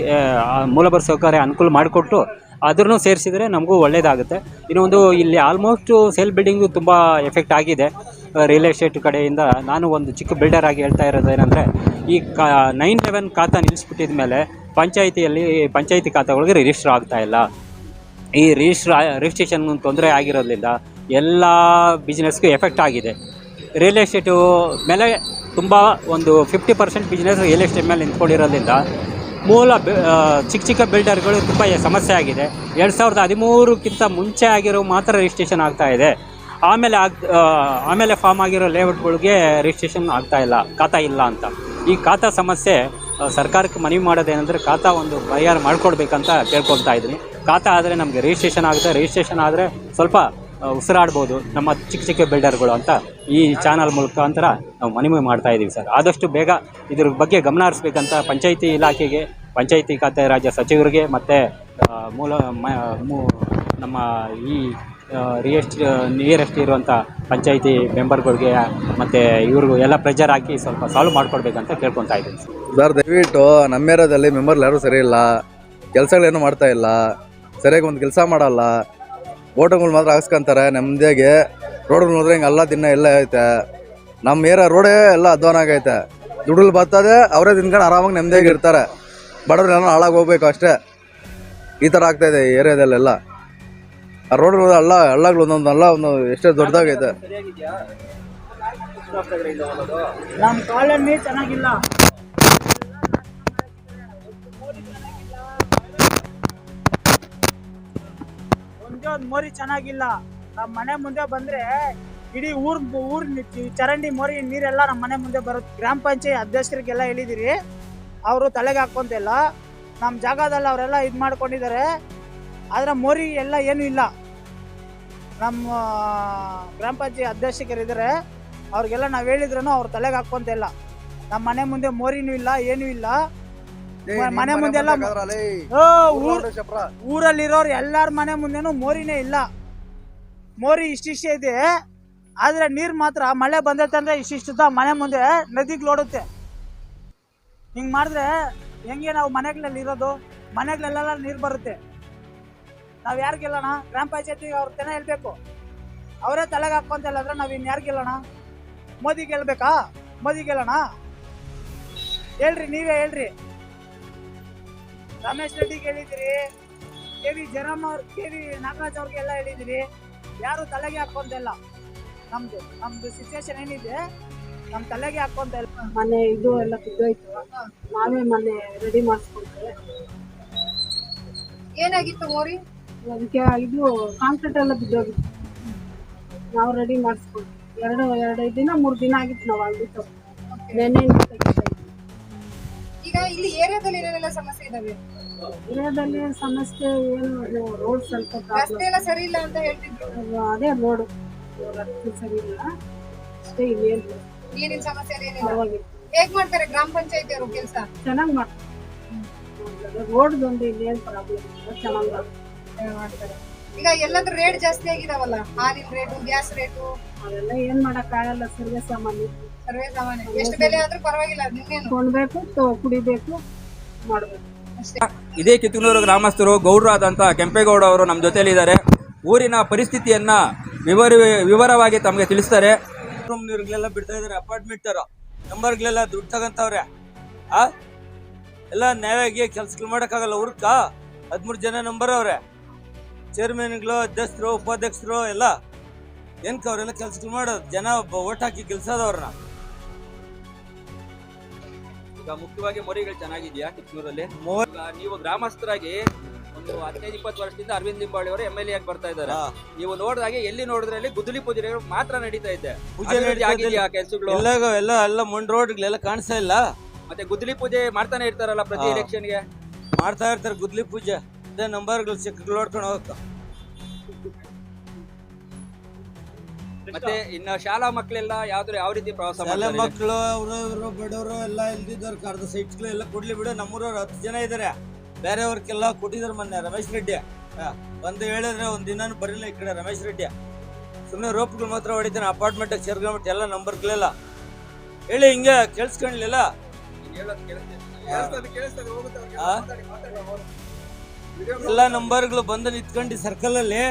ಮೂಲಭೂತ ಸೌಕರ್ಯ ಅನುಕೂಲ ಮಾಡಿಕೊಟ್ಟು ಅದನ್ನು ಸೇರಿಸಿದರೆ ನಮಗೂ ಒಳ್ಳೆಯದಾಗುತ್ತೆ. ಇನ್ನೊಂದು ಇಲ್ಲಿ ಆಲ್ಮೋಸ್ಟು ಸೆಲ್ ಬಿಲ್ಡಿಂಗು ತುಂಬ ಎಫೆಕ್ಟ್ ಆಗಿದೆ ರಿಯಲ್ ಎಸ್ಟೇಟ್ ಕಡೆಯಿಂದ. ನಾನು ಒಂದು ಚಿಕ್ಕ ಬಿಲ್ಡರ್ ಆಗಿ ಹೇಳ್ತಾ ಇರೋದೇನೆಂದರೆ, ಈ 911 ಖಾತಾ ನಿಲ್ಲಿಸ್ಬಿಟ್ಟಿದ ಮೇಲೆ ಪಂಚಾಯಿತಿ ಖಾತೆಗಳಿಗೆ ರಿಜಿಸ್ಟರ್ ಆಗ್ತಾ ಇಲ್ಲ. ಈ ರಿಜಿಸ್ಟ್ರೇಷನ್ ತೊಂದರೆ ಆಗಿರೋದ್ರಿಂದ ಎಲ್ಲ ಬಿಸ್ನೆಸ್ಗೂ ಎಫೆಕ್ಟ್ ಆಗಿದೆ. ರಿಯಲ್ ಎಸ್ಟೇಟು ಮೇಲೆ ತುಂಬ ಒಂದು 50% ಬಿಸ್ನೆಸ್ ರಿಯಲ್ ಎಸ್ಟೇಟ್ ಮೇಲೆ ನಿಂತ್ಕೊಂಡಿರೋದ್ರಿಂದ ಚಿಕ್ಕ ಬಿಲ್ಡರ್ಗಳು ತುಂಬ ಸಮಸ್ಯೆ ಆಗಿದೆ. 2013ಕ್ಕಿಂತ ಮುಂಚೆ ಆಗಿರೋ ಮಾತ್ರ ರಿಜಿಸ್ಟ್ರೇಷನ್ ಆಗ್ತಾ ಇದೆ. ಆಮೇಲೆ ಫಾರ್ಮ್ ಆಗಿರೋ ಲೇಔಟ್ಗಳಿಗೆ ರಿಜಿಸ್ಟ್ರೇಷನ್ ಆಗ್ತಾ ಇಲ್ಲ, ಖಾತಾ ಇಲ್ಲ ಅಂತ. ಈ ಖಾತಾ ಸಮಸ್ಯೆ ಸರ್ಕಾರಕ್ಕೆ ಮನವಿ ಮಾಡೋದೇನೆಂದರೆ, ಖಾತಾ ಒಂದು ಪರಿಹಾರ ಮಾಡಿಕೊಡ್ಬೇಕಂತ ಕೇಳ್ಕೊಳ್ತಾ ಇದ್ದೀನಿ. ಖಾತಾ ಆದರೆ ನಮಗೆ ರಿಜಿಸ್ಟ್ರೇಷನ್ ಆಗುತ್ತೆ. ರಿಜಿಸ್ಟ್ರೇಷನ್ ಆದರೆ ಸ್ವಲ್ಪ ಉಸಿರಾಡ್ಬೋದು ನಮ್ಮ ಚಿಕ್ಕ ಬಿಲ್ಡರ್ಗಳು ಅಂತ ಈ ಚಾನಲ್ ಮುಖಾಂತರ ನಾವು ಮನವಿ ಮಾಡ್ತಾ ಇದ್ದೀವಿ ಸರ್. ಆದಷ್ಟು ಬೇಗ ಇದ್ರ ಬಗ್ಗೆ ಗಮನ ಹರಿಸ್ಬೇಕಂತ ಪಂಚಾಯಿತಿ ಇಲಾಖೆಗೆ, ಪಂಚಾಯಿತಿ ಖಾತೆ ರಾಜ್ಯ ಸಚಿವರಿಗೆ ಮತ್ತು ನಮ್ಮ ಈ ನಿಯರೆಸ್ಟ್ ಇರುವಂಥ ಪಂಚಾಯಿತಿ ಮೆಂಬರ್ಗಳಿಗೆ ಮತ್ತು ಇವ್ರಿಗೂ ಎಲ್ಲ ಪ್ರೆಜರ್ ಹಾಕಿ ಸ್ವಲ್ಪ ಸಾಲ್ವ್ ಮಾಡ್ಕೊಡ್ಬೇಕಂತ ಕೇಳ್ಕೊತಾ ಇದ್ದೀನಿ ಸರ್. ದಯವಿಟ್ಟು ನಮ್ಮ ಏರಿಯಾದಲ್ಲಿ ಮೆಂಬರ್ಗಳು ಯಾರೂ ಸರಿ ಇಲ್ಲ. ಕೆಲಸಗಳೇನು ಮಾಡ್ತಾ ಇಲ್ಲ, ಸರಿಯಾಗಿ ಒಂದು ಕೆಲಸ ಮಾಡಲ್ಲ. ಓಟೋಗಳು ಮಾತ್ರ ಹಾಕ್ಸ್ಕೊಂತಾರೆ ನೆಮ್ಮದಿಯಾಗಿ. ರೋಡ್ಗಳು ನೋಡಿದ್ರೆ ಹಿಂಗೆ ಎಲ್ಲ ದಿನ ಎಲ್ಲ ಐತೆ. ನಮ್ಮ ಏರಿಯಾ ರೋಡೇ ಎಲ್ಲ ಅಧ್ವಾನ ಆಗೈತೆ. ದುಡ್ಡು ಬರ್ತದೆ, ಅವರೇ ತಿನ್ಕೊಂಡು ಆರಾಮಾಗಿ ನೆಮ್ಮದಿಯಾಗಿ ಇರ್ತಾರೆ. ಬಡವ್ರೆಲ್ಲ ಹಾಳಾಗಿ ಹೋಗ್ಬೇಕು ಅಷ್ಟೇ. ಈ ಥರ ಆಗ್ತಾ ಇದೆ ಈ ಏರಿಯಾದಲ್ಲೆಲ್ಲ. ಆ ರೋಡ್ಗಳು ಹಳ್ಳಗಳು ಒಂದು ಎಷ್ಟೇ ದೊಡ್ಡದಾಗೈತೆ. ನಮ್ಮ ಕಾಲೋನಿ ಚೆನ್ನಾಗಿಲ್ಲ. ಒಂದೇ ಒಂದು ಮೋರಿ ಚೆನ್ನಾಗಿಲ್ಲ. ನಮ್ಮ ಮನೆ ಮುಂದೆ ಬಂದ್ರೆ ಇಡೀ ಊರ್ ಚರಂಡಿ ಮೋರಿ ನೀರೆಲ್ಲ ನಮ್ಮ ಮನೆ ಮುಂದೆ ಬರುತ್ತೆ. ಗ್ರಾಮ ಪಂಚಾಯತ್ ಅಧ್ಯಕ್ಷರಿಗೆಲ್ಲ ಹೇಳಿದಿರಿ, ಅವರು ತಲೆಗೆ ಹಾಕೊಂತಿಲ್ಲ. ನಮ್ಮ ಜಾಗದಲ್ಲಿ ಅವರೆಲ್ಲ ಇದು ಮಾಡ್ಕೊಂಡಿದ್ದಾರೆ, ಆದ್ರೆ ಮೋರಿ ಎಲ್ಲ ಏನೂ ಇಲ್ಲ. ನಮ್ಮ ಗ್ರಾಮ ಪಂಚಾಯತ್ ಅಧ್ಯಕ್ಷರಿದ್ದಾರೆ, ಅವ್ರಿಗೆಲ್ಲ ನಾವು ಹೇಳಿದ್ರು ಅವ್ರು ತಲೆಗೆ ಹಾಕೊಂತಿಲ್ಲ. ನಮ್ಮ ಮನೆ ಮುಂದೆ ಮೋರಿನೂ ಇಲ್ಲ, ಏನೂ ಇಲ್ಲ. ಮನೆ ಮುಂದೆ ಎಲ್ಲ ಊರಲ್ಲಿರೋರು ಎಲ್ಲಾರ ಮನೆ ಮುಂದೆನೂ ಮೋರಿನೇ ಇಲ್ಲ. ಮೋರಿ ಇಷ್ಟಿಷ್ಟೇ ಇದೆ, ಆದ್ರೆ ನೀರ್ ಮಾತ್ರ ಮಳೆ ಬಂದೈತಂದ್ರೆ ಇಷ್ಟಿಷ್ಟ ಮನೆ ಮುಂದೆ ನದಿಗ್ಲೋಡುತ್ತೆ. ಹಿಂಗ್ ಮಾಡಿದ್ರೆ ಹೆಂಗೆ ನಾವು ಮನೆಗಳಲ್ಲಿ ಇರೋದು? ಮನೆಗಳೆಲ್ಲ ನೀರ್ ಬರುತ್ತೆ. ನಾವ್ ಯಾರು ಗೆಲ್ಲೋಣ? ಗ್ರಾಮ ಪಂಚಾಯತಿಗೆ ಅವ್ರ ತೆನ ಹೇಳ್ಬೇಕು, ಅವರೇ ತಲೆಗೆ ಹಾಕೊಂತಲ್ಲ ಅಂದ್ರೆ ನಾವ್ ಇನ್ ಯಾರು ಗೆಲ್ಲೋಣ? ಮೋದಿ ಗೆಲ್ಬೇಕಾ? ಮೋದಿ ಗೆಲ್ಲೋಣ? ಹೇಳ್ರಿ, ನೀವೇ ಹೇಳ್ರಿ. ರಮೇಶ್ ರೆಡ್ಡಿಗೆ ಹೇಳಿದಿರಿ, ಕೆ.ವಿ. ಜಯರಾಮ್ ಅವ್ರ, ಕೆ.ವಿ. ನಾಗರಾಜ್ ಅವ್ರಿಗೆಲ್ಲ ಹೇಳಿದಿರಿ, ಯಾರು ತಲೆಗೆ ಹಾಕೊಂತಿಲ್ಲ. ನಮ್ದು ಸಿಚುವೇಶನ್ ಏನಿದೆ ನಮ್ ತಲೆಗೆ ಹಾಕೊಂತ ಇಲ್ಲ. ಮನೆ ಇದು ಎಲ್ಲ ಬಿದ್ದೋಯ್ತು, ನಾವೇ ಮನೆ ರೆಡಿ ಮಾಡಿಸ್ಕೊಳ್ತೇವೆ. ಏನಾಗಿತ್ತು ಮೋರಿ? ಅದಕ್ಕೆ ಇದು ಕಾಂಕ್ರೀಟ್ ಎಲ್ಲ ಬಿದ್ದೋಗಿತ್ತು, ನಾವು ರೆಡಿ ಮಾಡಿಸ್ಕೊಳ್ತೀವಿ. 2 ದಿನ 3 ದಿನ ಆಗಿತ್ತು ನಾವು ಆಗಿತ್ತು. ಈಗ ಇಲ್ಲಿ ಏರಿಯಾದಲ್ಲಿ ಏನೆಲ್ಲ ಸಮಸ್ಯೆ ಇದಾವೆ? ಏರಿಯಾದಲ್ಲಿ ಸಮಸ್ಯೆ ಏನು, ರೋಡ್ ಸ್ವಲ್ಪ ರಸ್ತೆ ಎಲ್ಲ ಸರಿ ಇಲ್ಲ ಅಂತ ಹೇಳ್ತಿದ್ರು. ಅದೇ ರೋಡ್ ಸರಿ ಇಲ್ಲ ಅಷ್ಟೇ. ಇನ್ನೇನು ನೀರಿನ ಸಮಸ್ಯೆ ಏನಿಲ್ಲ. ಹೇಗ್ ಮಾಡ್ತಾರೆ ಗ್ರಾಮ ಪಂಚಾಯತಿ ಅವರು ಕೆಲಸ? ಚೆನ್ನಾಗಿ ಮಾಡ್ತಾರೆ. ರೋಡ್ದೊಂದು ಇನ್ನೇನು ಪ್ರಾಬ್ಲಮ್ ಇಲ್ಲ, ಚೆನ್ನಾಗಿ ಮಾಡ್ತಾರೆ. ಈಗ ಎಲ್ಲಾದ್ರೂ ರೇಟ್ ಜಾಸ್ತಿ ಆಗಿದಾವಲ್ಲ, ಹಾಲಿನ ರೇಟು, ಗ್ಯಾಸ್ ರೇಟು, ಅದೆಲ್ಲ ಏನ್ ಮಾಡಕ್ ಆಗಲ್ಲ. ಸರ್ವೇ ಸಾಮಾನ್ಯ ಎಷ್ಟು ಬೆಲೆ ಆದ್ರೂ ಪರವಾಗಿಲ್ಲ, ನಿಮ್ಗೇನು ಕೊಂಡ್ಬೇಕು, ಕುಡಿಬೇಕು, ಮಾಡ್ಬೇಕು ಅಷ್ಟೇ. ಇದೇ ಕಿತ್ತೂರು ಗ್ರಾಮಸ್ಥರು ಗೌಡ್ರಾದಂಥ ಕೆಂಪೇಗೌಡ ಅವರು ನಮ್ಮ ಜೊತೆಲಿದ್ದಾರೆ. ಊರಿನ ಪರಿಸ್ಥಿತಿಯನ್ನ ವಿವರವಾಗಿ ತಮಗೆ ತಿಳಿಸ್ತಾರೆ. ನೀರುಗಳೆಲ್ಲ ಬಿಡ್ತಾ ಇದಾರೆ, ಅಪಾರ್ಟ್ಮೆಂಟ್ ತರ ನಂಬರ್ಗಳೆಲ್ಲ ದುಡ್ಡು ತಗಂತವ್ರೆ. ಎಲ್ಲ ನ್ಯಾಯವಾಗಿ ಕೆಲ್ಸಗಳು ಮಾಡಕ್ಕಾಗಲ್ಲ. ಊರ್ಕ 13 ಜನ ನಂಬರ್ ಅವ್ರೆ, ಚೇರ್ಮನ್ಗಳು, ಅಧ್ಯಕ್ಷರು, ಉಪಾಧ್ಯಕ್ಷರು ಎಲ್ಲ. ಏನ್ಕ ಅವ್ರೆಲ್ಲ ಕೆಲ್ಸಗಳು ಮಾಡೋದು? ಜನ ಓಟ್ ಹಾಕಿ ಗೆಲ್ಸೋದವ್ರನ್ನ. ಈಗ ಮುಖ್ಯವಾಗಿ ಮೋರಿಗಳು ಚೆನ್ನಾಗಿದೆಯಾ ಕಿತ್ತೂರಲ್ಲಿ? ನೀವು ಗ್ರಾಮಸ್ಥರಾಗಿ ಒಂದು 15-20 ವರ್ಷದಿಂದ ಅರವಿಂದ್ ಲಿಂಬಾವಳಿ ಅವರು MLA ಆಗಿ ಬರ್ತಾ ಇದ್ದಾರೆ. ನೀವು ನೋಡಿದಾಗೆ ಎಲ್ಲಿ ನೋಡಿದ್ರಲ್ಲಿ ಗುದ್ದಲಿ ಪೂಜೆ ಮಾತ್ರ ನಡೀತಾ ಇದೆ. ಪೂಜೆ ಆಗಿದೆಯಾ ಕೆಲಸಗಳು? ಎಲ್ಲ ಮಣ್ಣು ರೋಡ್ಗಳೆಲ್ಲ ಕಾಣಿಸ್ತಾ ಇಲ್ಲ. ಮತ್ತೆ ಗುದ್ದಲಿ ಪೂಜೆ ಮಾಡ್ತಾನೆ ಇರ್ತಾರಲ್ಲ ಪ್ರತಿ ಎಲೆಕ್ಷನ್ಗೆ? ಮಾಡ್ತಾ ಇರ್ತಾರೆ ಗುದ್ದಲಿ ಪೂಜೆ. ಅದೇ ನಂಬರ್ಗಳು ಚೆಕ್ಗಳು ನೋಡ್ಕೊಂಡು ಹೋಗಕ್ಕ. ಮತ್ತೆ ಇನ್ನು ಶಾಲಾ ಮಕ್ಕಳೆಲ್ಲ ಯಾವ ರೀತಿ ಪ್ರವಾಸ ಶಾಲಾ ಮಕ್ಕಳು, ಅವರು ಬಡವರು ಎಲ್ಲ ಇಲ್ದಿದ್ದವ್ರು ಅರ್ಧ ಸೈಟ್ಗಳು ಎಲ್ಲ ಕೊಡ್ಲಿ ಬಿಡು. ನಮ್ಮೂರವ್ರು 10 ಜನ ಇದಾರೆ, ಬೇರೆಯವ್ರಿಗೆಲ್ಲ ಕೊಟ್ಟಿದ್ದಾರೆ. ಮೊನ್ನೆ ರಮೇಶ್ ರೆಡ್ಡಿ ಬಂದು ಹೇಳಿದ್ರೆ ಒಂದ್ ದಿನಾನು ಬರಲಿಲ್ಲ ಈ ಕಡೆ ರಮೇಶ್ ರೆಡ್ಡಿ. ಸುಮ್ಮನೆ ರೋಪ್ಗಳು ಮಾತ್ರ ಹೊಡಿತಾನೆ. ಅಪಾರ್ಟ್ಮೆಂಟ್ ಸೇರ್ಕೊಂಡ್ಬಿಟ್ಟು ಎಲ್ಲ ನಂಬರ್ಗಳೆಲ್ಲ ಹೇಳಿ ಹಿಂಗೆ ಕೇಳಿಸ್ಕೊಂಡ್ಲಿಲ್ಲ. ಎಲ್ಲ ನಂಬರ್ಗಳು ಬಂದು ನಿಂತ್ಕೊಂಡು ಸರ್ಕಲ್ ಅಲ್ಲಿ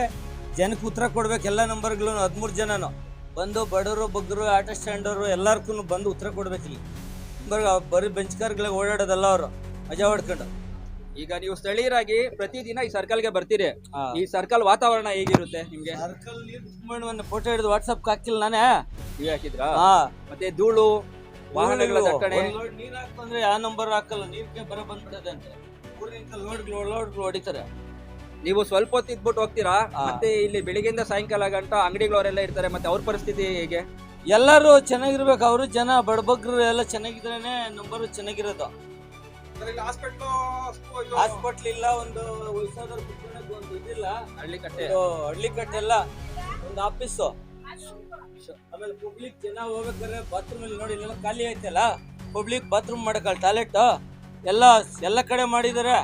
ಜನಕ್ಕೆ ಉತ್ತರ ಕೊಡ್ಬೇಕು. ಎಲ್ಲ ನಂಬರ್ಗಳು 13 ಜನನು ಬಂದು ಬಡವರು, ಬಗ್ಗರು, ಆಟೋ ಸ್ಟ್ಯಾಂಡ್ ಅವರು ಎಲ್ಲಾರ್ಗು ಬಂದು ಉತ್ತರ ಕೊಡ್ಬೇಕು. ಇಲ್ಲಿ ಬರೀ ಬೆಂಚ್ ಕಾರ್ಗಳಿಗೆ ಓಡಾಡೋದಲ್ಲ, ಅವರು ಮಜಾ ಹೊಡ್ಕೊಂಡು. ಈಗ ನೀವು ಸ್ಥಳೀಯರಾಗಿ ಪ್ರತಿದಿನ ಈ ಸರ್ಕಲ್ಗೆ ಬರ್ತೀರಿ. ಈ ಸರ್ಕಲ್ ವಾತಾವರಣ ಹೇಗಿರುತ್ತೆ ನಿಮ್ಗೆ? ಸರ್ಕಲ್ ನೀರು ಫೋಟೋ ಹಿಡಿದು ವಾಟ್ಸಪ್ ಹಾಕಿಲ್ಲ ನಾನೇ. ನೀವೇ ಹಾಕಿದ್ರಾ? ಮತ್ತೆ ಧೂಳು, ವಾಹನಗಳ ದಟ್ಟಣೆ. ನೀರ್ ಹಾಕಂದ್ರೆ ಯಾವ ನಂಬರ್ ಹಾಕಲ್ಲ, ನೀರ್ಗೆ ಬರ ಬಂದ್ಬಿಡದೆ ಅಂತ ಊರಿನ ಲೋಡ್ಗಳು ಹೊಡಿತಾರೆ. ನೀವು ಸ್ವಲ್ಪ ಹೊತ್ತು ಇದ್ಬಿಟ್ಟು ಹೋಗ್ತೀರಾ, ಮತ್ತೆ ಇಲ್ಲಿ ಬೆಳಿಗ್ಗೆಯಿಂದ ಸಾಯಂಕಾಲ ಗಂಟ ಅಂಗಡಿಗಳವರೆಲ್ಲ ಇರ್ತಾರೆ. ಮತ್ತೆ ಅವ್ರ ಪರಿಸ್ಥಿತಿ ಹೇಗೆ? ಎಲ್ಲರೂ ಚೆನ್ನಾಗಿರ್ಬೇಕು. ಅವರು ಜನ ಬಡಬಗ್ರು ಎಲ್ಲ ಚೆನ್ನಾಗಿದ್ರೇನೆ ನಂಬರ್ ಚೆನ್ನಾಗಿರೋದು. ಹಾಸ್ಪಿಟ್ಲ್ ಇಲ್ಲ, ಒಂದು ವಯಸ್ಸಾದವ್ರ ಒಂದು ಇದಿಲ್ಲ, ಹಳ್ಳಿಕಟ್ಟೆ ಎಲ್ಲ ಒಂದು ಆಫೀಸು. ಆಮೇಲೆ ಪಬ್ಲಿಕ್ ಜನ ಹೋಗ್ಬೇಕಾದ್ರೆ ಬಾತ್ರೂಮ್ ಅಲ್ಲಿ ನೋಡಿ ಇಲ್ಲೆಲ್ಲ ಖಾಲಿ ಐತಲ್ಲ, ಪಬ್ಲಿಕ್ ಬಾತ್ರೂಮ್ ಮಾಡಕ್ಕಲ್ಲ, ಟಾಯ್ಲೆಟ್ ಎಲ್ಲ ಕಡೆ ಮಾಡಿದ್ದಾರೆ.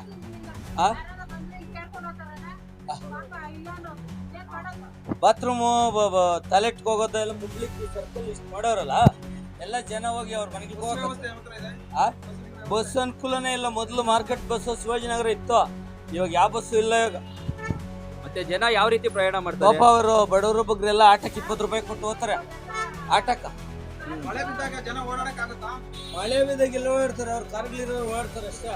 ಬಾತ್ರೂಮು, ಟಾಯ್ಲೆಟ್ಗೆ ಹೋಗೋದು ಎಲ್ಲ ಪಬ್ಲಿಕ್ ಸರ್ಕಲ್ ಇಷ್ಟು ಮಾಡೋರಲ್ಲ, ಎಲ್ಲ ಜನ ಹೋಗಿ ಅವ್ರ ಮನೆಗೆ ಹೋಗ. ಬಸ್ ಅನುಕೂಲನೇ ಇಲ್ಲ. ಮೊದಲು ಮಾರ್ಕೆಟ್ ಬಸ್ ಶಿವಾಜಿನಗರ ಇತ್ತು, ಇವಾಗ ಯಾವ ಬಸ್ಸು ಇಲ್ಲ. ಇವಾಗ ಮತ್ತೆ ಜನ ಯಾವ ರೀತಿ ಪ್ರಯಾಣ ಮಾಡ್ತಾರೆ? ಪಾಪ ಅವರು ಬಡವರು ಬಗ್ರೆಲ್ಲ ಆಟಕ್ಕೆ 20 ರೂಪಾಯಿ ಕೊಟ್ಟು ಹೋಗ್ತಾರೆ ಆಟಕ್ಕ. ಮಳೆ ಬಿದ್ದಾಗ ಜನ ಓಡಾಡಕ್ಕಾಗುತ್ತಾ? ಮಳೆ ಬಿದ್ದಾಗೆಲ್ಲ ಓಡಾಡ್ತಾರೆ, ಅವ್ರು ಕಾರ್ಗಳಿರೋ ಓಡಾಡ್ತಾರೆ ಅಷ್ಟೇ.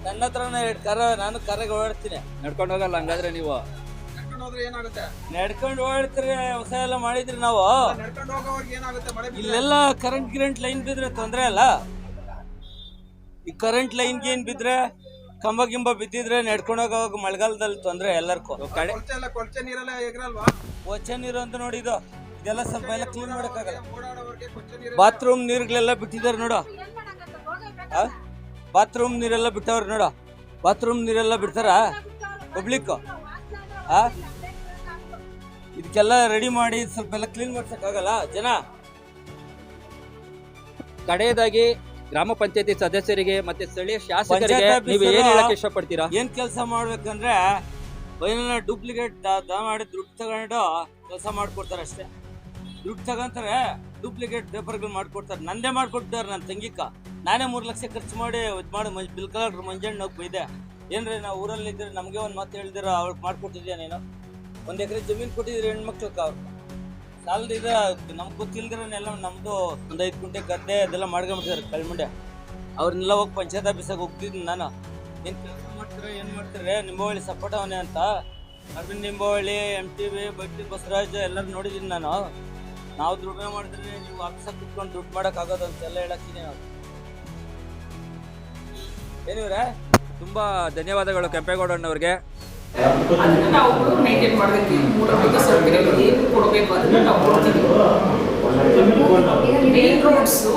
ನನ್ನ ಹತ್ರನೇ 2 ಕಾರ, ನಾನು ಕಾರಾಗ ಓಡಾಡ್ತೀನಿ. ನಡ್ಕೊಂಡು ಹೋಗಲ್ಲ ಹಂಗಾದ್ರೆ ನೀವು? ನಡ್ಕೊಂಡು ಹೋದ್ರೆ ಏನಾಗುತ್ತೆ? ನಡ್ಕೊಂಡು ಓಡಾಡ್ತಾರೆ. ಹೊಸ ಎಲ್ಲ ಮಾಡಿದ್ರಿ ನಾವು. ನಡ್ಕೊಂಡು ಹೋಗೋರ್ಗೆ ಏನಾಗುತ್ತೆ? ಮಳೆ ಬಿದ್ದಾಗ? ಇಲ್ಲೆಲ್ಲ ಕರೆಂಟ್ ಲೈನ್ ಬಿದ್ರೆ ತೊಂದ್ರೆ ಅಲ್ಲ. ಈ ಕರೆಂಟ್ ಲೈನ್ ಗೇನ್ ಬಿದ್ರೆ, ಕಂಬ ಗಿಂಬ ಬಿದ್ದಿದ್ರೆ ನಡ್ಕೊಂಡು ಹೋಗೋವಾಗ ಮಳೆಗಾಲದಲ್ಲಿ ತೊಂದ್ರೆ ಎಲ್ಲರಿಗೂ. ಕೊಳಚೆ ನೀರೆಲ್ಲ ಎಗರಲ್ವಾ? ಕೊಚ್ಚೆ ನೀರು ಅಂತ ನೋಡಿದ್ದು ಇದೆಲ್ಲ ಸ್ವಲ್ಪ ಎಲ್ಲ ಕ್ಲೀನ್ ಮಾಡಕ್ಕಾಗಲ್ಲ. ಓಡಾಡೋರ್ಗೆ ಕೊಳಚೆ ನೀರು ಬಾತ್ರೂಮ್ ನೀರುಗಳೆಲ್ಲ ಬಿಟ್ಟಿದ್ದಾರೆ ನೋಡು. ಬಾತ್ರೂಮ್ ನೀರೆಲ್ಲ ಬಿಟ್ಟವ್ರು ನೋಡು. ಬಾತ್ರೂಮ್ ನೀರೆಲ್ಲ ಬಿಡ್ತಾರ ಪಬ್ಲಿಕ್. ಇದಕ್ಕೆಲ್ಲ ರೆಡಿ ಮಾಡಿ ಸ್ವಲ್ಪ ಎಲ್ಲ ಕ್ಲೀನ್ ಮಾಡ್ಸಕ್ಕಾಗಲ್ಲ ಜನ. ಕಡೆಯದಾಗಿ ಗ್ರಾಮ ಪಂಚಾಯತಿ ಸದಸ್ಯರಿಗೆ ಮತ್ತೆ ಸ್ಥಳೀಯ ಶಾಸಕರಿಗೆ ನೀವು ಏನ್ ಹೇಳಕ್ ಇಷ್ಟಪಡ್ತೀರಾ? ಏನ್ ಕೆಲಸ ಮಾಡ್ಬೇಕಂದ್ರೆ ಬೈನ ಡೂಪ್ಲಿಕೇಟ್ ಮಾಡಿ ದುಡ್ಡು ತಗೊಂಡು ಕೆಲಸ ಮಾಡ್ಕೊಡ್ತಾರೆ ಅಷ್ಟೇ. ದುಡ್ಡು ತಗೊಂತಾರೆ, ಡೂಪ್ಲಿಕೇಟ್ ಪೇಪರ್ಗಳು ಮಾಡ್ಕೊಡ್ತಾರೆ. ನಂದೇ ಮಾಡ್ಕೊಡ್ತಾರೆ ನನ್ನ ತಂಗಿಕ. ನಾನೇ 3 ಲಕ್ಷ ಖರ್ಚು ಮಾಡಿ ಬಿಲ್ ಕಲೆಕ್ಟರ್ ಮಂಜಣ್ಣ ಹೋಗಿ ಬೈದೆ. ಏನ್ರಿ ನಾವು ಊರಲ್ಲಿ ಇದ್ರೆ ನಮಗೆ ಒಂದು ಮಾತು ಹೇಳಿದಿರ, ಅವ್ರಿಗೆ ಮಾಡ್ಕೊಟ್ಟಿದ್ಯಾ ನೀನು? 1 ಎಕರೆ ಜಮೀನು ಕೊಟ್ಟಿದ್ರಿ ಹೆಣ್ಮಕ್ಳಕ್ಕ. ಅವ್ರು ಸಾಲದಿದ ನಮ್ಗೆ ಗೊತ್ತಿಲ್ದಿರನೆಲ್ಲ ನಮ್ದು 1 5 ಗುಂಟೆ ಗದ್ದೆ ಅದೆಲ್ಲ ಮಾಡ್ಕೊಂಡ್ಬಿಟ್ಟಿದ್ದಾರೆ ಕಳ್ಮುಂಡೆ. ಅವ್ರನ್ನೆಲ್ಲ ಹೋಗಿ ಪಂಚಾಯತ್ ಆಫೀಸಾಗ ಹೋಗ್ತಿದ್ದೀನಿ ನಾನು. ಏನು ಕೆಲಸ ಮಾಡ್ತಾರೆ, ಏನು ಮಾಡ್ತಾರೆ? ನಿಂಬವಳ್ಳಿ ಸಪೋರ್ಟ್ ಅವನೇ ಅಂತ. ಅರವಿಂದ್ ನಿಂಬವಳ್ಳಿ, MTV, ಬಟ್ಟಿ ಬಸವರಾಜ್ ಎಲ್ಲರೂ ನೋಡಿದ್ದೀನಿ ನಾನು. ನಾವು ದುಡಿಮೆ ಮಾಡಿದ್ರೆ ನೀವು ಆಫೀಸಾಗ ಕುತ್ಕೊಂಡು ದುಡ್ಡು ಮಾಡೋಕ್ಕಾಗೋದು ಅಂತೆಲ್ಲ ಹೇಳಕ್ತೀನಿ ನಾವು. ಏನಿವ್ರೆ? ತುಂಬಾ ಧನ್ಯವಾದಗಳು ಕೆಂಪೇಗೌಡಣ್ಣವ್ರಿಗೆ. ಅದನ್ನ ನಾವು ಮೇಂಟೈನ್ ಮಾಡಬೇಕು. ಮೂಲಭೂತ ಸೌಕರ್ಯಗಳು ಏನು ಕೊಡಬೇಕು ಅದನ್ನ ನಾವು ಕೊಡ್ತೀವಿ. ಮೇನ್ ರೋಡ್ಸು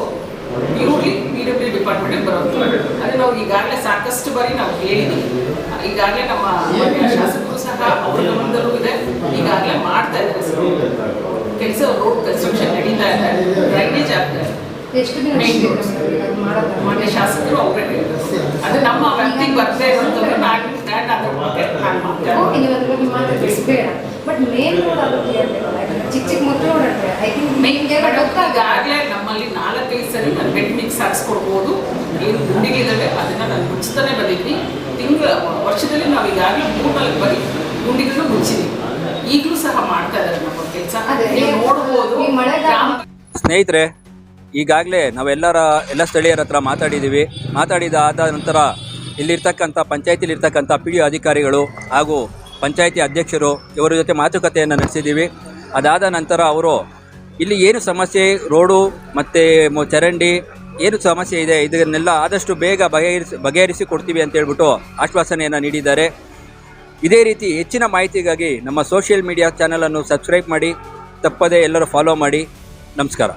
ಪ್ಯೂರ್ಲಿ PWD ಡಿಪಾರ್ಟ್ಮೆಂಟ್ಗೆ ಬರುತ್ತೆ. ಅದು ನಾವು ಈಗಾಗಲೇ ಸಾಕಷ್ಟು ಬಾರಿ ನಾವು ಹೇಳಿದ್ದೀವಿ. ಈಗಾಗಲೇ ನಮ್ಮ ಶಾಸಕರು ಸಹ ಅವರ ಗಮನದಲ್ಲೂ ಇದೆ. ಈಗಾಗಲೇ ಮಾಡ್ತಾ ಇದ್ದಾರೆ ಕೆಲಸ. ರೋಡ್ ಕನ್ಸ್ಟ್ರಕ್ಷನ್ ನಡೀತಾ ಇದೆ, ಡ್ರೈನೇಜ್ ಆಗ್ತಾ ಇದೆ. ಮೇನ್ ರೋಡ್ಸ್ ಮಾನ್ಯ ಶಾಸಕರು ಅವರೇ ಹೇಳ್ತಾರೆ. ಅದು ನಮ್ಮ ವ್ಯಾಪ್ತಿಗೆ ಬರ್ತಾ ಇರುವಂಥದ್ದು. ನಾನು ಬಟ್ ಮೇನ್ ರೋಡ್ ಚಿಕ್ಕ ಚಿಕ್ಕ ಮಕ್ಕಳು ಓಡಾಡ್ತಾರೆ. ಐ ಥಿಂಕ್ ಈಗಾಗಲೇ ನಮ್ಮಲ್ಲಿ 4-5 ಸರಿ ನಾನು ಬೆಡ್ ಮಿಕ್ಸ್ ಹಾಕ್ಸ್ಕೊಡ್ಬೋದು. ಏನು ಗುಂಡಿಗಳಿದ್ದಾವೆ ಅದನ್ನ ನಾನು ಮುಚ್ತಾನೆ ಬಂದಿದ್ವಿ. ವರ್ಷದಲ್ಲಿ ನಾವು ಈಗಾಗಲೇ 3-4 ಬಾರಿ ಗುಂಡಿಗಳನ್ನ ಮುಚ್ಚಿದ್ವಿ. ಈಗಲೂ ಸಹ ಮಾಡ್ತಾ ಇದ್ದಾರೆ ನಮ್ಮ ಕೆಲಸ, ನೀವು ನೋಡ್ಬೋದು. ಸ್ನೇಹಿತರೆ, ಈಗಾಗಲೇ ಎಲ್ಲ ಸ್ಥಳೀಯರ ಹತ್ರ ಮಾತಾಡಿದ ನಂತರ ಇಲ್ಲಿರ್ತಕ್ಕಂಥ ಪಂಚಾಯತಿಲಿರ್ತಕ್ಕಂಥ PDO ಅಧಿಕಾರಿಗಳು ಹಾಗೂ ಪಂಚಾಯತಿ ಅಧ್ಯಕ್ಷರು ಇವರ ಜೊತೆ ಮಾತುಕತೆಯನ್ನು ನಡೆಸಿದ್ದೀವಿ. ಅದಾದ ನಂತರ ಅವರು ಇಲ್ಲಿ ಏನು ಸಮಸ್ಯೆ, ರೋಡು ಮತ್ತು ಚರಂಡಿ ಏನು ಸಮಸ್ಯೆ ಇದೆ ಇದನ್ನೆಲ್ಲ ಆದಷ್ಟು ಬೇಗ ಬಗೆಹರಿಸಿ ಕೊಡ್ತೀವಿ ಅಂತ ಹೇಳ್ಬಿಟ್ಟು ಆಶ್ವಾಸನೆಯನ್ನು ನೀಡಿದ್ದಾರೆ. ಇದೇ ರೀತಿ ಹೆಚ್ಚಿನ ಮಾಹಿತಿಗಾಗಿ ನಮ್ಮ ಸೋಷಿಯಲ್ ಮೀಡಿಯಾ ಚಾನಲನ್ನು ಸಬ್ಸ್ಕ್ರೈಬ್ ಮಾಡಿ, ತಪ್ಪದೇ ಎಲ್ಲರೂ ಫಾಲೋ ಮಾಡಿ. ನಮಸ್ಕಾರ.